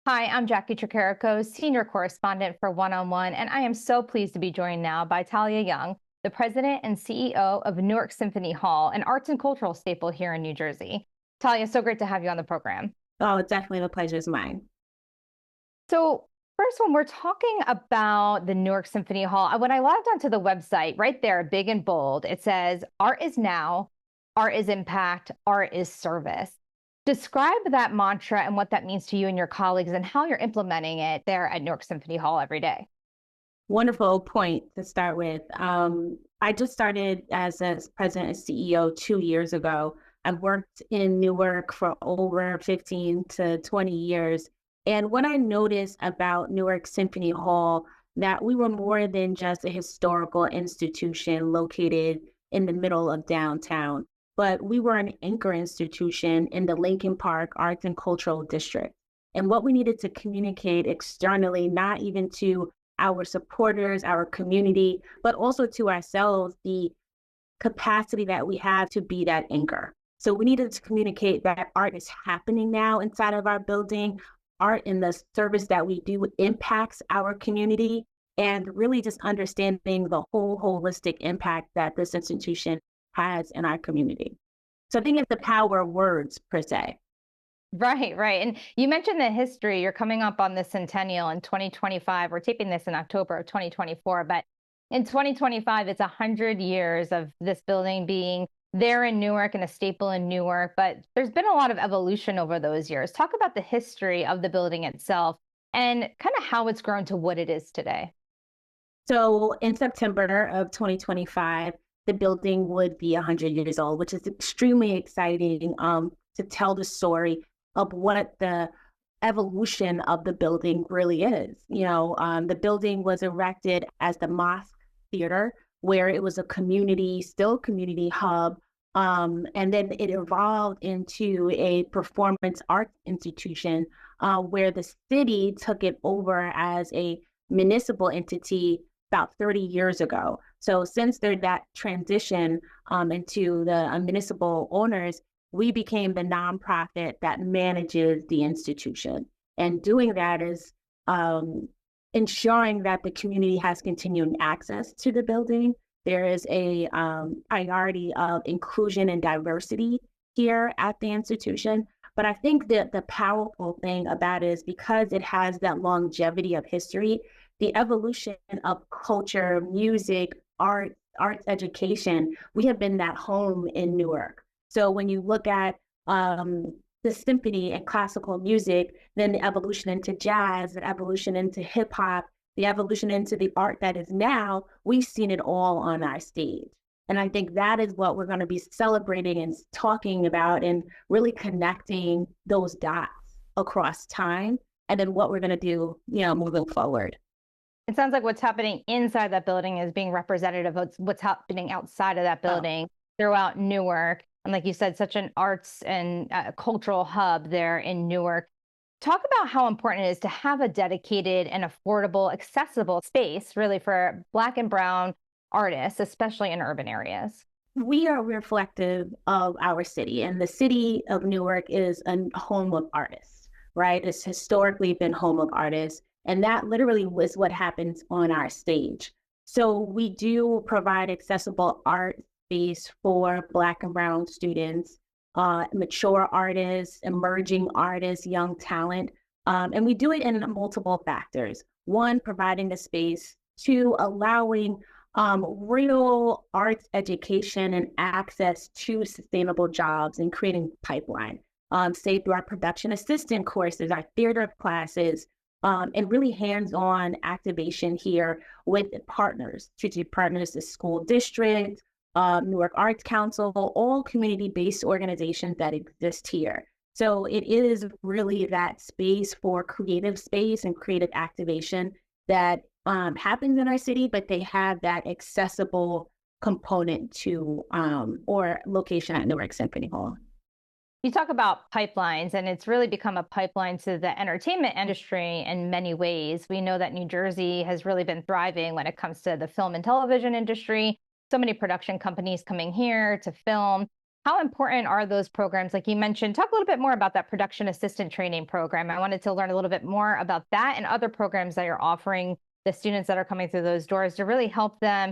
Hi, I'm Jackie Tricarico, Senior Correspondent for One on One, and I am so pleased to be joined now by Talia Young, the President and CEO of Newark Symphony Hall, an arts and cultural staple here in New Jersey. Talia, so great to have you on the program. Oh, definitely the pleasure is mine. So, first, when we're talking about the Newark Symphony Hall, when I logged onto the website, right there, big and bold, it says, Art is now, art is impact, art is service. Describe that mantra and what that means to you and your colleagues and how you're implementing it there at Newark Symphony Hall every day. Wonderful point to start with. I just started as a president and CEO 2 years ago. I've worked in Newark for over 15 to 20 years. And what I noticed about Newark Symphony Hall, that we were more than just a historical institution located in the middle of downtown, but we were an anchor institution in the Lincoln Park Arts and Cultural District. And what we needed to communicate externally, not even to our supporters, our community, but also to ourselves, the capacity that we have to be that anchor. So we needed to communicate that art is happening now inside of our building. Art in the service that we do impacts our community, and really just understanding the whole holistic impact that this institution has in our community. So I think it's the power of words per se. Right, right. And you mentioned the history. You're coming up on the centennial in 2025. We're taping this in October of 2024, but in 2025, it's 100 years of this building being there in Newark and a staple in Newark. But there's been a lot of evolution over those years. Talk about the history of the building itself and kind of how it's grown to what it is today. So in September of 2025, the building would be 100 years old, which is extremely exciting to tell the story of what the evolution of the building really is. The building was erected as the Mosque Theater, where it was a community, still community hub. And then it evolved into a performance arts institution where the city took it over as a municipal entity about 30 years ago. So since there that transition into the municipal owners, we became the nonprofit that manages the institution. And doing that is ensuring that the community has continuing access to the building. There is a priority of inclusion and diversity here at the institution. But I think that the powerful thing about it is because it has that longevity of history, the evolution of culture, music, arts education, we have been that home in Newark. So when you look at the symphony and classical music, then the evolution into jazz, the evolution into hip hop, the evolution into the art that is now, we've seen it all on our stage. And I think that is what we're going to be celebrating and talking about and really connecting those dots across time. And then what we're going to do, moving forward. It sounds like what's happening inside that building is being representative of what's happening outside of that Oh. building throughout Newark. And like you said, such an arts and cultural hub there in Newark. Talk about how important it is to have a dedicated and affordable, accessible space, really, for Black and Brown artists, especially in urban areas. We are reflective of our city, and the city of Newark is a home of artists, right? It's historically been home of artists, and that literally was what happens on our stage. So we do provide accessible art space for Black and Brown students, mature artists, emerging artists, young talent, and we do it in multiple factors. One, providing the space. Two, allowing real arts education and access to sustainable jobs and creating pipeline, say through our production assistant courses, our theater classes, and really hands-on activation here with partners, strategic partners, the school district, Newark Arts Council, all community-based organizations that exist here. So it is really that space for creative space and creative activation that happens in our city, but they have that accessible component to or location at Newark Symphony Hall. You talk about pipelines, and it's really become a pipeline to the entertainment industry in many ways. We know that New Jersey has really been thriving when it comes to the film and television industry. So many production companies coming here to film. How important are those programs? Like you mentioned, talk a little bit more about that production assistant training program. I wanted to learn a little bit more about that and other programs that you're offering the students that are coming through those doors to really help them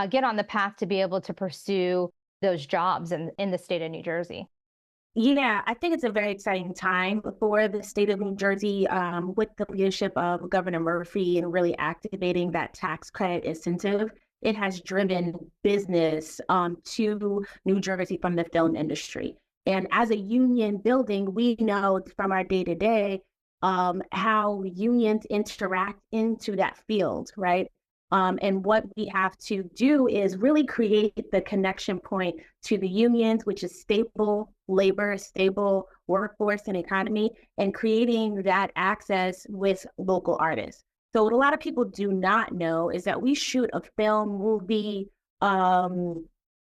get on the path to be able to pursue those jobs in the state of New Jersey. Yeah, I think it's a very exciting time for the state of New Jersey with the leadership of Governor Murphy and really activating that tax credit incentive. It has driven business to New Jersey from the film industry. And as a union building, we know from our day to day how unions interact into that field, right? And what we have to do is really create the connection point to the unions, which is stable labor, stable workforce and economy, and creating that access with local artists. So what a lot of people do not know is that we shoot a film, movie,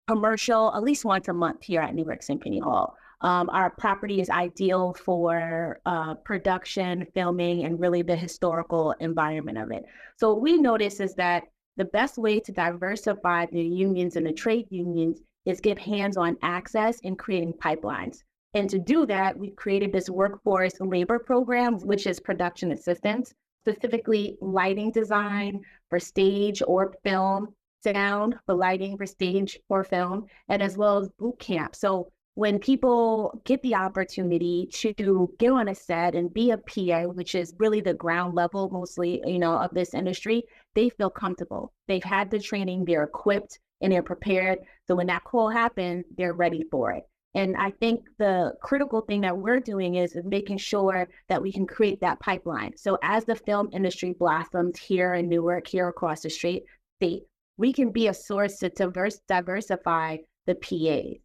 commercial at least once a month here at Newark Symphony Hall. Our property is ideal for production, filming, and really the historical environment of it. So what we notice is that the best way to diversify the unions and the trade unions is give hands-on access in creating pipelines. And to do that, we've created this workforce labor program, which is production assistance, specifically lighting design for stage or film, sound for lighting for stage or film, and as well as boot camp. So when people get the opportunity to get on a set and be a PA, which is really the ground level mostly, of this industry, they feel comfortable. They've had the training, they're equipped and they're prepared. So when that call happens, they're ready for it. And I think the critical thing that we're doing is making sure that we can create that pipeline. So as the film industry blossoms here in Newark, here across the state, we can be a source to diversify the PAs.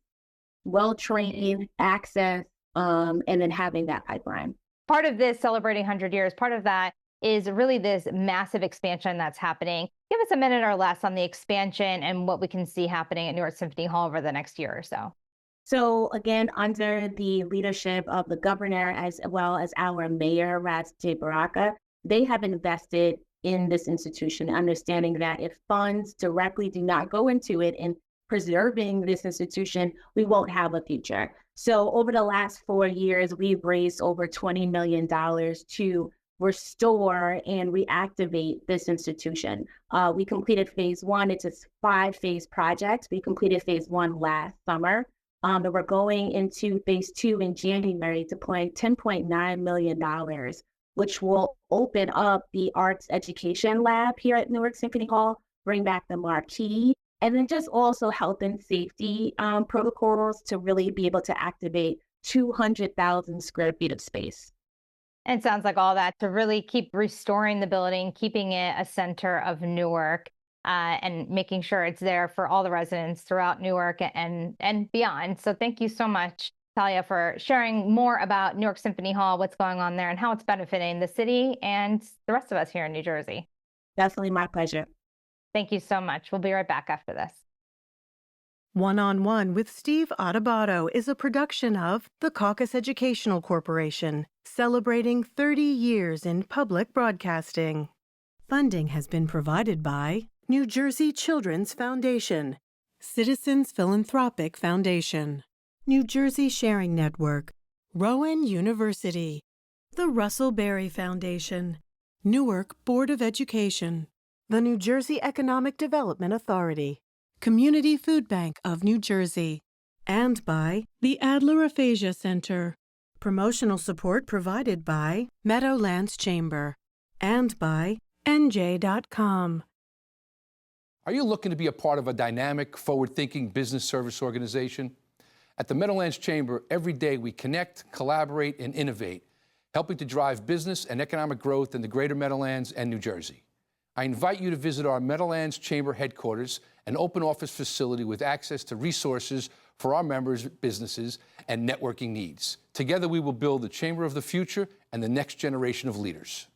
Well-trained, access, and then having that pipeline. Part of this celebrating 100 years, part of that is really this massive expansion that's happening. Give us a minute or less on the expansion and what we can see happening at Newark Symphony Hall over the next year or so. So again, under the leadership of the governor as well as our mayor, Ras J. Baraka, they have invested in this institution, understanding that if funds directly do not go into it and preserving this institution, we won't have a future. So over the last 4 years, we've raised over $20 million to restore and reactivate this institution. We completed phase one. It's a 5-phase project. We completed phase one last summer. And we're going into phase two in January, deploying $10.9 million, which will open up the arts education lab here at Newark Symphony Hall, bring back the marquee, and then just also health and safety protocols to really be able to activate 200,000 square feet of space. And it sounds like all that to really keep restoring the building, keeping it a center of Newark, and making sure it's there for all the residents throughout Newark and beyond. So thank you so much, Talia, for sharing more about Newark Symphony Hall, what's going on there, and how it's benefiting the city and the rest of us here in New Jersey. Definitely my pleasure. Thank you so much. We'll be right back after this. One-on-One with Steve Adubato is a production of the Caucus Educational Corporation, celebrating 30 years in public broadcasting. Funding has been provided by New Jersey Children's Foundation, Citizens Philanthropic Foundation, New Jersey Sharing Network, Rowan University, the Russell Berry Foundation, Newark Board of Education, the New Jersey Economic Development Authority, Community Food Bank of New Jersey, and by the Adler Aphasia Center. Promotional support provided by Meadowlands Chamber and by NJ.com. Are you looking to be a part of a dynamic, forward-thinking business service organization? At the Meadowlands Chamber, every day we connect, collaborate, and innovate, helping to drive business and economic growth in the greater Meadowlands and New Jersey. I invite you to visit our Meadowlands Chamber headquarters, an open office facility with access to resources for our members' businesses and networking needs. Together we will build the Chamber of the future and the next generation of leaders.